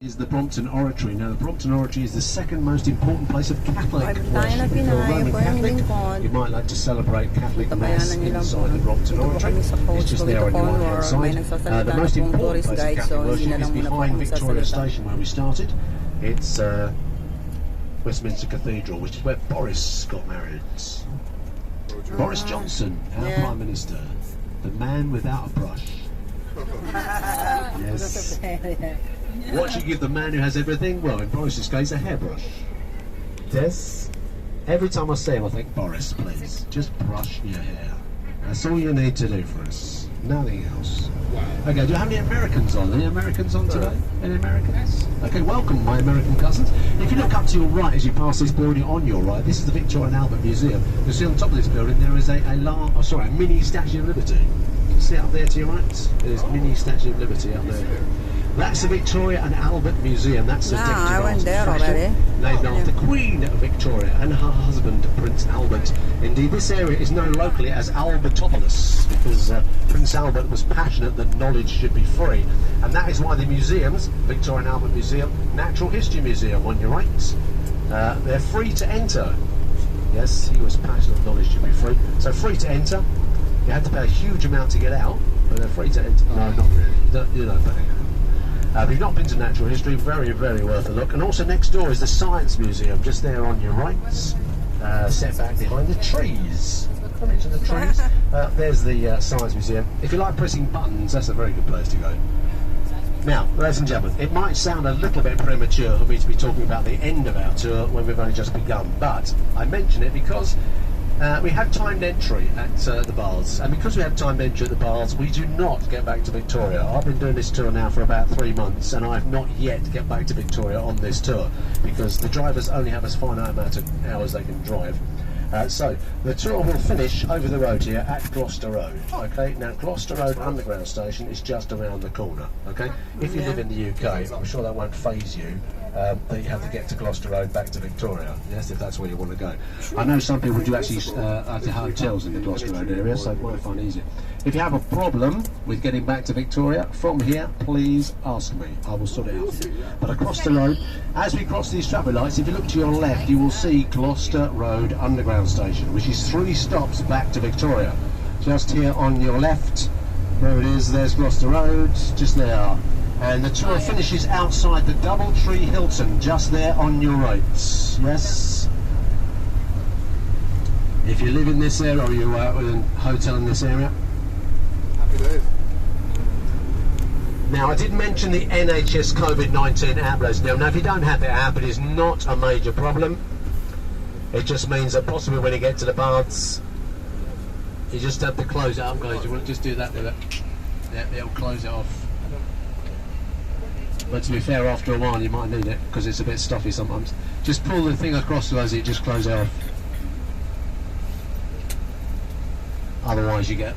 is the Brompton Oratory. Now, the Brompton Oratory is the second most important place of Catholic worship. If you're a Roman Catholic, you might like to celebrate Catholic Mass inside the Brompton Oratory. It's just there on your right-hand side. The most important place of Catholic worship is behind Victoria Station, where we started. It's Westminster Cathedral, which is where Boris got married. Boris Johnson, our Prime Minister. The man without a brush. Yes. What do you give the man who has everything? Well, in Boris's case, a hairbrush. Yes. Every time I see him, I think, Boris, please, just brush your hair. That's all you need to do for us. Nothing else. Okay, do you have any Americans on? Any Americans on today? Any Americans? Okay, welcome, my American cousins. If you look up to your right as you pass this building on your right, this is the Victorian Albert Museum. You'll see on top of this building there is a mini Statue of Liberty. You can see it up there to your right? There's a mini Statue of Liberty up there. That's the Victoria and Albert Museum. That's the I went there already. Named after Queen Victoria and her husband, Prince Albert. Indeed, this area is known locally as Albertopolis because Prince Albert was passionate that knowledge should be free. And that is why the museums, Victoria and Albert Museum, Natural History Museum on your right, they're free to enter. Yes, he was passionate that knowledge should be free. So free to enter. You had to pay a huge amount to get out, but they're free to enter. No, not really. You don't pay. If you've not been to Natural History, very, very worth a look. And also next door is the Science Museum, just there on your right, set back behind the trees. Come into the trees. There's the Science Museum. If you like pressing buttons, that's a very good place to go. Now, ladies and gentlemen, it might sound a little bit premature for me to be talking about the end of our tour when we've only just begun, but I mention it because we had timed entry at the baths, and because we had timed entry at the baths, we do not get back to Victoria. I've been doing this tour now for about 3 months, and I've not yet get back to Victoria on this tour because the drivers only have a finite amount of hours they can drive. So the tour will finish over the road here at Gloucester Road. Okay, now Gloucester Road Underground Station is just around the corner. Okay, if you live in the UK, I'm sure that won't faze you. That you have to get to Gloucester Road back to Victoria. Yes, if that's where you want to go. I know some people do actually have hotels in the Gloucester Road area, so it might find it easier. If you have a problem with getting back to Victoria from here, please ask me. I will sort it out for you. But across the road, as we cross these traffic lights, if you look to your left, you will see Gloucester Road Underground Station, which is 3 stops back to Victoria. Just here on your left, there it is, there's Gloucester Road, just there. And the tour finishes outside the Doubletree Hilton, just there on your right. Yes. If you live in this area or you're out with a hotel in this area. Happy days. Now, I did mention the NHS COVID-19 app, ladies and gentlemen. Now, if you don't have the app, it is not a major problem. It just means that possibly when you get to the baths, you just have to close it up, guys. You want to just do that with it. Yeah, it'll close it off. But to be fair, after a while you might need it because it's a bit stuffy sometimes. Just pull the thing across to it, just close it off. Otherwise you get